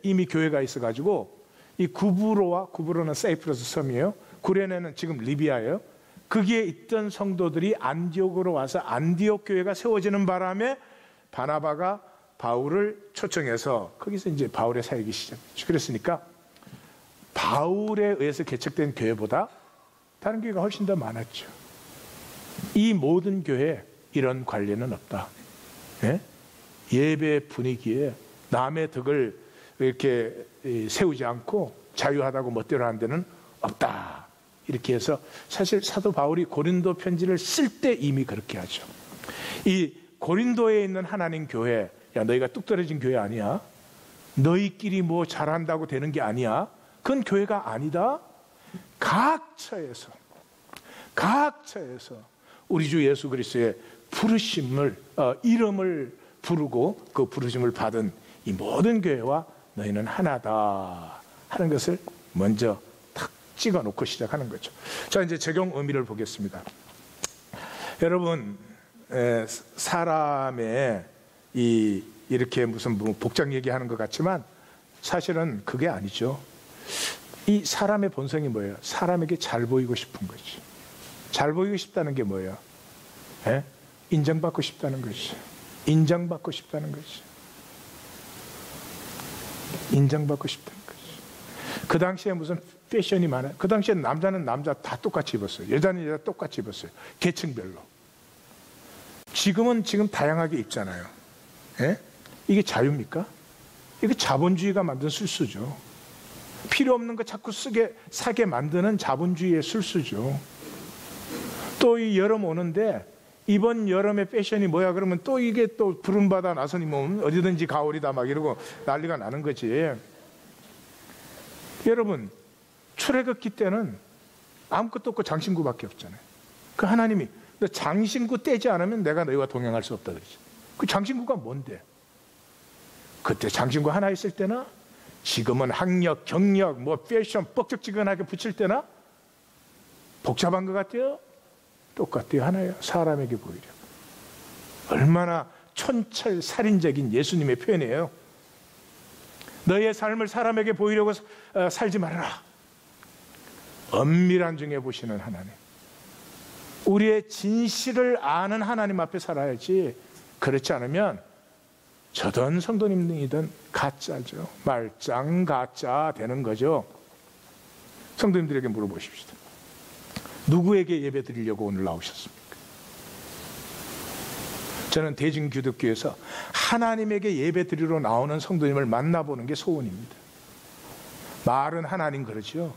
Speaker 1: 이미 교회가 있어가지고 이 구브로는 사이프러스 섬이에요. 구레네는 지금 리비아예요. 거기에 있던 성도들이 안디옥으로 와서 안디옥 교회가 세워지는 바람에 바나바가 바울을 초청해서 거기서 이제 바울의 사역이 시작됐죠. 그랬으니까 바울에 의해서 개척된 교회보다 다른 교회가 훨씬 더 많았죠. 이 모든 교회에 이런 관례는 없다. 예? 예배 분위기에 남의 덕을 이렇게 세우지 않고 자유하다고 멋대로 하는 데는 없다. 이렇게 해서 사실 사도 바울이 고린도 편지를 쓸 때 이미 그렇게 하죠. 이 고린도에 있는 하나님 교회, 야 너희가 뚝 떨어진 교회 아니야. 너희끼리 뭐 잘한다고 되는 게 아니야. 그건 교회가 아니다. 각 처에서 우리 주 예수 그리스도의 부르심을 이름을 부르고 그 부르심을 받은 이 모든 교회와 너희는 하나다 하는 것을 먼저 탁 찍어놓고 시작하는 거죠. 자, 이제 적용 의미를 보겠습니다. 여러분, 사람의 이렇게 무슨 복장 얘기하는 것 같지만 사실은 그게 아니죠. 이 사람의 본성이 뭐예요? 사람에게 잘 보이고 싶은 거지. 잘 보이고 싶다는 게 뭐예요? 인정받고 싶다는 것이. 인정받고 싶다는 것이. 인정받고 싶다는 것이. 그 당시에 무슨 패션이 많아요. 그 당시에 남자는 남자 다 똑같이 입었어요. 여자는 여자 똑같이 입었어요. 계층별로. 지금 다양하게 입잖아요. 이게 자유입니까? 이게 자본주의가 만든 술수죠. 필요 없는 거 자꾸 사게 만드는 자본주의의 술수죠. 또 이 여름 오는데 이번 여름의 패션이 뭐야 그러면 또 이게 또 부름받아 나서니 뭐 어디든지 가을이다 막 이러고 난리가 나는 거지. 여러분, 출애굽기 때는 아무것도 없고 장신구밖에 없잖아요. 그 하나님이 너 장신구 떼지 않으면 내가 너희와 동행할 수 없다 그러지. 그 장신구가 뭔데? 그때 장신구 하나 있을 때나 지금은 학력, 경력, 뭐 패션 뻑적지근하게 붙일 때나 복잡한 것 같아요? 똑같아요. 하나예요. 사람에게 보이려. 얼마나 촌철살인적인 예수님의 표현이에요. 너의 삶을 사람에게 보이려고 살지 말아라. 엄밀한 중에 보시는 하나님. 우리의 진실을 아는 하나님 앞에 살아야지. 그렇지 않으면 저던 성도님이든 가짜죠. 말짱 가짜 되는 거죠. 성도님들에게 물어보십시다. 누구에게 예배 드리려고 오늘 나오셨습니까? 저는 대중기독교에서 하나님에게 예배 드리러 나오는 성도님을 만나보는 게 소원입니다. 말은 하나님 그러죠.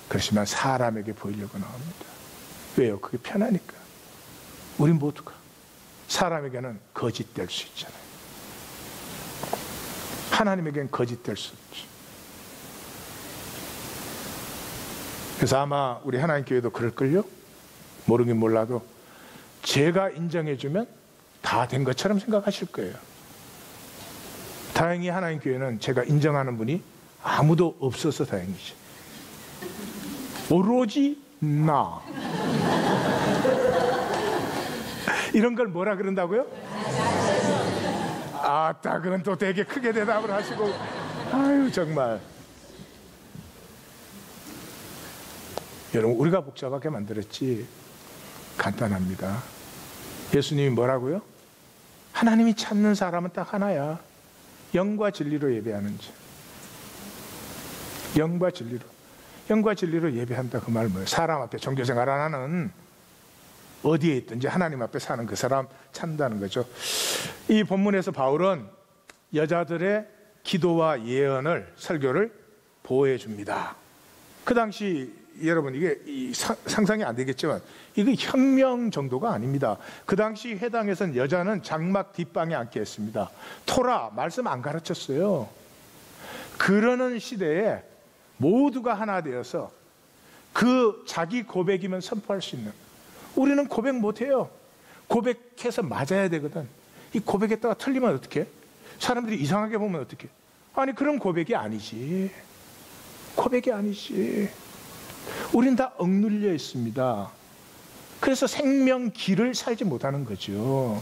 Speaker 1: 그렇지만 사람에게 보이려고 나옵니다. 왜요? 그게 편하니까. 우리 모두가 사람에게는 거짓될 수 있잖아요. 하나님에게는 거짓될 수 없죠. 그래서 아마 우리 하나님교회도 그럴걸요? 모르긴 몰라도 제가 인정해주면 다 된 것처럼 생각하실 거예요. 다행히 하나님교회는 제가 인정하는 분이 아무도 없어서 다행이죠. 오로지 나. 이런 걸 뭐라 그런다고요? 아따, 그건 또 되게 크게 대답을 하시고, 아유 정말. 여러분, 우리가 복잡하게 만들었지 간단합니다. 예수님이 뭐라고요? 하나님이 찾는 사람은 딱 하나야. 영과 진리로 예배하는 자. 영과 진리로. 영과 진리로 예배한다. 그 말 뭐예요? 사람 앞에 종교생활 안 하는, 어디에 있든지 하나님 앞에 사는 그 사람 찾는다는 거죠. 이 본문에서 바울은 여자들의 기도와 예언을, 설교를 보호해 줍니다. 그 당시 여러분, 이게 상상이 안 되겠지만 이게 혁명 정도가 아닙니다. 그 당시 회당에서는 여자는 장막 뒷방에 앉게 했습니다. 토라, 말씀 안 가르쳤어요. 그러는 시대에 모두가 하나 되어서 그 자기 고백이면 선포할 수 있는, 우리는 고백 못해요. 고백해서 맞아야 되거든. 이 고백했다가 틀리면 어떡해? 사람들이 이상하게 보면 어떡해? 아니, 그럼 고백이 아니지. 고백이 아니지. 우린 다 억눌려 있습니다. 그래서 생명길을 살지 못하는 거죠.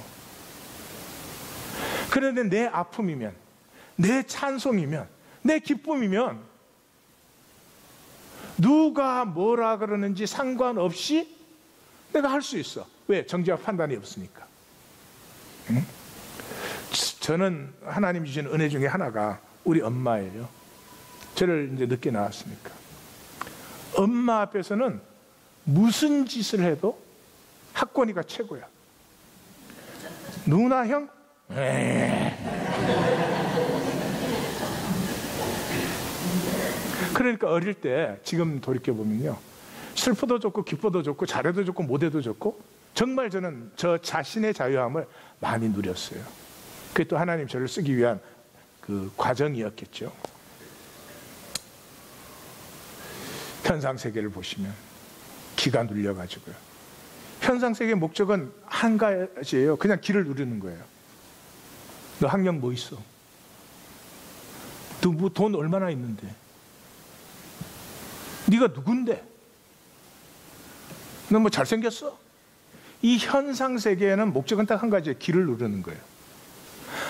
Speaker 1: 그런데 내 아픔이면, 내 찬송이면, 내 기쁨이면 누가 뭐라 그러는지 상관없이 내가 할 수 있어. 왜? 정죄와 판단이 없으니까. 응? 저는 하나님 주신 은혜 중에 하나가 우리 엄마예요. 저를 이제 늦게 낳았으니까. 엄마 앞에서는 무슨 짓을 해도 학권이가 최고야. 누나 형? 그러니까 어릴 때 지금 돌이켜보면요, 슬퍼도 좋고 기뻐도 좋고 잘해도 좋고 못해도 좋고, 정말 저는 저 자신의 자유함을 많이 누렸어요. 그게 또 하나님 저를 쓰기 위한 그 과정이었겠죠. 현상세계를 보시면 기가 눌려가지고요. 현상세계의 목적은 한 가지예요. 그냥 기를 누리는 거예요. 너 학력 뭐 있어? 너 뭐 돈 얼마나 있는데? 네가 누군데? 너 뭐 잘생겼어? 이 현상세계에는 목적은 딱 한 가지예요. 기를 누르는 거예요.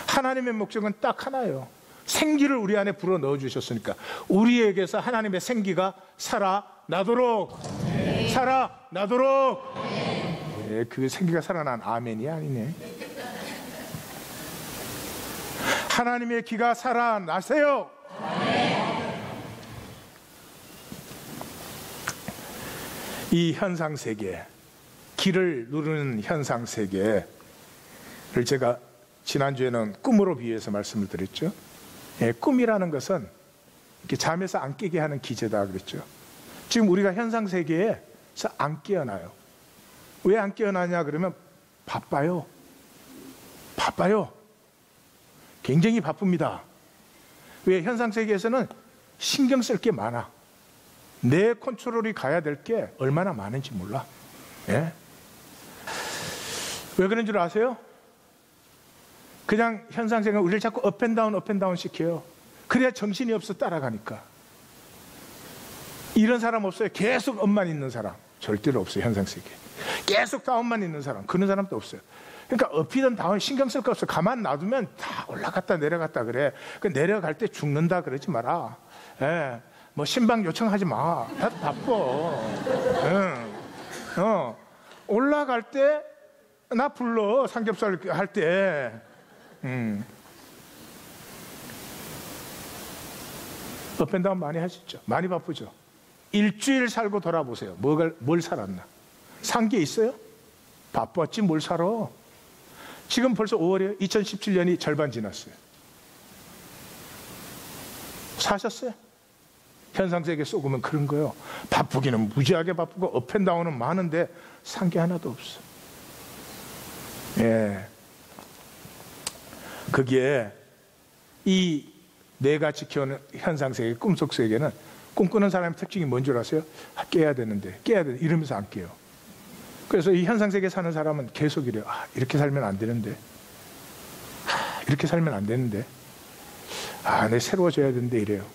Speaker 1: 하나님의 목적은 딱 하나예요. 생기를 우리 안에 불어 넣어주셨으니까 우리에게서 하나님의 생기가 살아나도록, 살아나도록. 네, 그 생기가 살아난 아멘이 아니네. 하나님의 기가 살아나세요. 이 현상세계, 기를 누르는 현상세계를 제가 지난주에는 꿈으로 비유해서 말씀을 드렸죠. 예, 꿈이라는 것은 이렇게 잠에서 안 깨게 하는 기제다 그랬죠. 지금 우리가 현상세계에서 안 깨어나요. 왜 안 깨어나냐 그러면 바빠요. 바빠요. 굉장히 바쁩니다. 왜? 현상세계에서는 신경 쓸 게 많아. 내 컨트롤이 가야 될 게 얼마나 많은지 몰라. 예? 왜 그런 줄 아세요? 그냥 현상세계는 우리를 자꾸 업앤다운 시켜요. 그래야 정신이 없어 따라가니까. 이런 사람 없어요? 계속 업만 있는 사람 절대로 없어요. 현상세계 계속 다운만 있는 사람, 그런 사람도 없어요. 그러니까 업이든 다운 신경 쓸 거 없어. 가만 놔두면 다 올라갔다 내려갔다 그래. 그 내려갈 때 죽는다 그러지 마라. 예. 뭐 신방 요청하지 마. 다 바빠. 올라갈 때 나 불러. 삼겹살 할 때. 업앤다운 많이 하시죠. 많이 바쁘죠. 일주일 살고 돌아보세요. 뭘 살았나? 산 게 있어요? 바빴지 뭘 살아. 지금 벌써 5월이에요. 2017년이 절반 지났어요. 사셨어요? 현상세계 속으면 그런 거예요. 바쁘기는 무지하게 바쁘고 업앤다운은 많은데 산 게 하나도 없어. 예. 거기에 이 내가 지켜오는 현상세계, 꿈속세계는 꿈꾸는 사람의 특징이 뭔 줄 아세요? 깨야 되는데 이러면서 안 깨요. 그래서 이 현상세계 사는 사람은 계속 이래요. 이렇게 살면 안 되는데, 이렇게 살면 안 되는데, 내 새로워져야 되는데 이래요.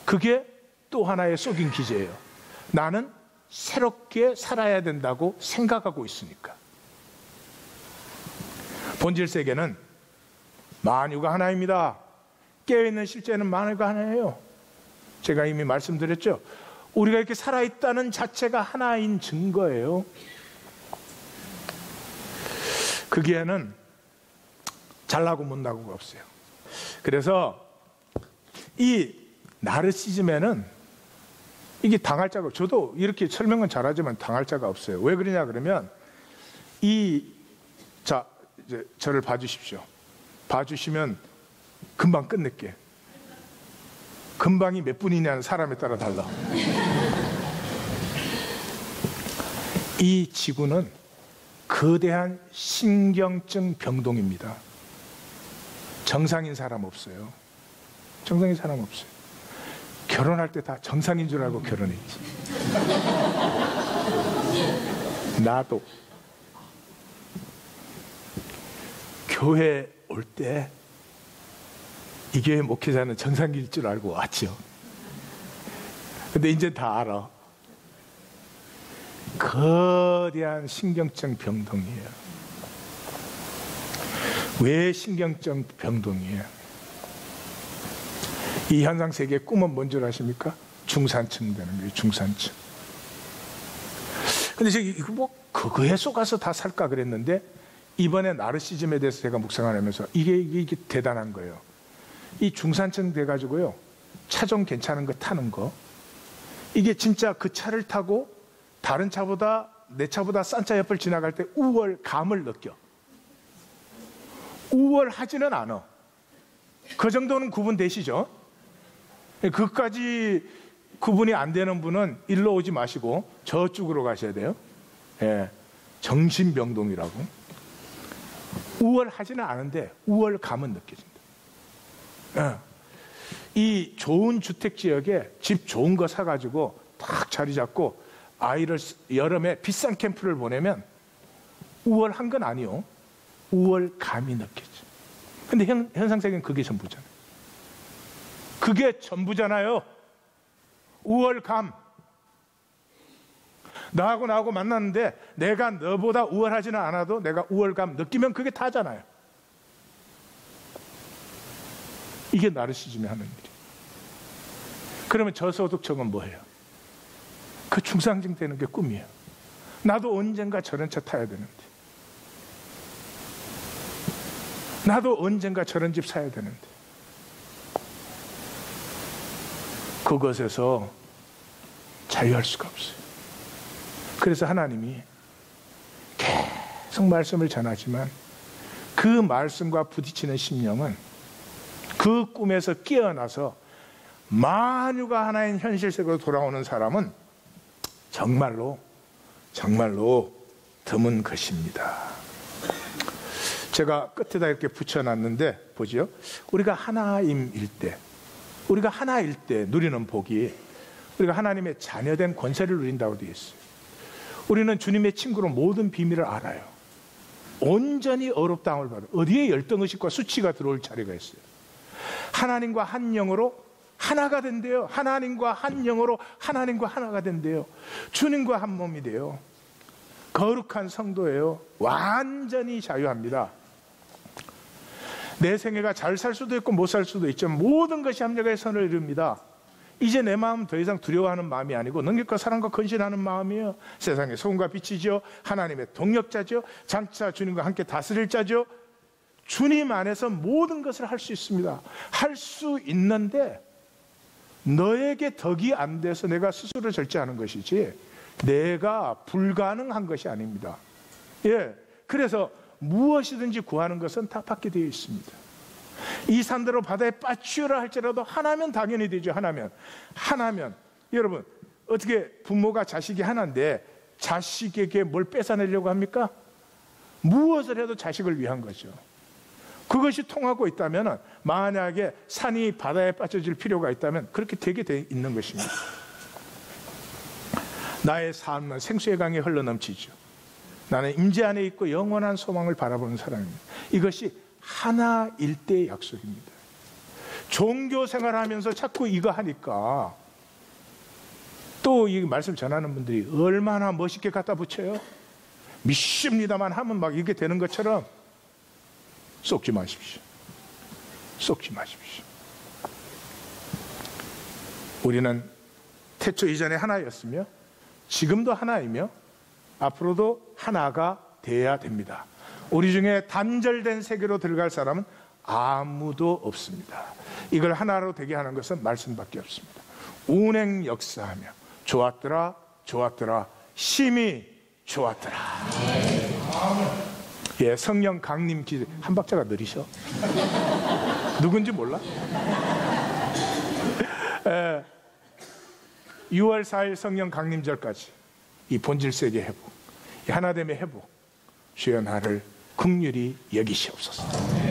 Speaker 1: 그게 또 하나의 속인 기제예요. 나는 새롭게 살아야 된다고 생각하고 있으니까. 본질 세계는 만유가 하나입니다. 깨어있는 실제는 만유가 하나예요. 제가 이미 말씀드렸죠. 우리가 이렇게 살아있다는 자체가 하나인 증거예요. 거기에는 잘나고 못나고가 없어요. 그래서 이 나르시즘에는 이게 당할 자가, 저도 이렇게 설명은 잘하지만 당할 자가 없어요. 왜 그러냐 그러면 자, 이제 저를 봐주십시오. 봐주시면 금방 끝낼게. 금방이 몇 분이냐는 사람에 따라 달라. 이 지구는 거대한 신경증 병동입니다. 정상인 사람 없어요. 정상인 사람 없어요. 결혼할 때 다 정상인 줄 알고 결혼했지. 나도 교회 올 때 이 교회 목회자는 정상일 줄 알고 왔죠. 근데 이제 다 알아. 거대한 신경증 병동이에요. 왜 신경증 병동이에요? 이 현상세계의 꿈은 뭔 줄 아십니까? 중산층 되는 거예요. 중산층. 근데 이거 그거에 속아서 다 살까 그랬는데, 이번에 나르시즘에 대해서 제가 묵상을 하면서 이게 대단한 거예요. 이 중산층 돼가지고요, 차 좀 괜찮은 거 타는 거, 이게 진짜 그 차를 타고 다른 차보다, 내 차보다 싼 차 옆을 지나갈 때 우월감을 느껴. 우월하지는 않아. 그 정도는 구분되시죠? 그까지 구분이 안 되는 분은 일로 오지 마시고 저쪽으로 가셔야 돼요. 예, 정신병동이라고. 우월하지는 않은데 우월감은 느껴진다. 이 좋은 주택지역에 집 좋은 거 사가지고 딱 자리 잡고 아이를 여름에 비싼 캠프를 보내면 우월한 건 아니요. 우월감이 느껴져. 근데 현상세계는 그게 전부잖아요. 그게 전부잖아요. 우월감. 나하고 만났는데 내가 너보다 우월하지는 않아도 내가 우월감 느끼면 그게 다잖아요. 이게 나르시즘이 하는 일이에요. 그러면 저소득층은 뭐예요? 그 중상층 되는 게 꿈이에요. 나도 언젠가 저런 차 타야 되는데, 나도 언젠가 저런 집 사야 되는데, 그것에서 자유할 수가 없어요. 그래서 하나님이 계속 말씀을 전하지만 그 말씀과 부딪히는 심령은 그 꿈에서 깨어나서 만유가 하나인 현실 세계로 돌아오는 사람은 정말로 드문 것입니다. 제가 끝에다 이렇게 붙여놨는데 보지요. 우리가 하나일 때 누리는 복이, 우리가 하나님의 자녀된 권세를 누린다고 되어 있어요. 우리는 주님의 친구로 모든 비밀을 알아요. 온전히 어렵다함을 받아. 어디에 열등의식과 수치가 들어올 자리가 있어요. 하나님과 한 영으로 하나가 된대요. 하나님과 한 영으로 하나님과 하나가 된대요. 주님과 한 몸이 돼요. 거룩한 성도예요. 완전히 자유합니다. 내 생애가 잘 살 수도 있고 못 살 수도 있지만 모든 것이 합력의 선을 이룹니다. 이제 내 마음은 더 이상 두려워하는 마음이 아니고 능력과 사랑과 근신하는 마음이에요. 세상의 소금과 빛이죠. 하나님의 동력자죠. 장차 주님과 함께 다스릴 자죠. 주님 안에서 모든 것을 할 수 있습니다. 할 수 있는데 너에게 덕이 안 돼서 내가 스스로 절제하는 것이지 내가 불가능한 것이 아닙니다. 예, 그래서 무엇이든지 구하는 것은 다 받게 되어 있습니다. 이 산대로 바다에 빠지라 할지라도 하나면 당연히 되죠. 하나면 여러분, 어떻게 부모가 자식이 하나인데 자식에게 뭘 뺏어내려고 합니까? 무엇을 해도 자식을 위한 거죠. 그것이 통하고 있다면, 만약에 산이 바다에 빠져질 필요가 있다면 그렇게 되게 돼 있는 것입니다. 나의 삶은 생수의 강에 흘러넘치죠. 나는 임재 안에 있고 영원한 소망을 바라보는 사람입니다. 이것이 하나일 때의 약속입니다. 종교 생활하면서 자꾸 이거 하니까 또 이 말씀 전하는 분들이 얼마나 멋있게 갖다 붙여요. 믿습니다만 하면 막 이렇게 되는 것처럼 속지 마십시오. 속지 마십시오. 우리는 태초 이전에 하나였으며 지금도 하나이며 앞으로도 하나가 되어야 됩니다. 우리 중에 단절된 세계로 들어갈 사람은 아무도 없습니다. 이걸 하나로 되게 하는 것은 말씀밖에 없습니다. 운행 역사하며 좋았더라 좋았더라 심히 좋았더라. 예, 성령 강림 기도. 한 박자가 느리셔. 누군지 몰라? 6월 4일 성령 강림절까지 이 본질세계 회복, 이 하나됨의 회복, 주여 나를 긍휼히 여기시옵소서.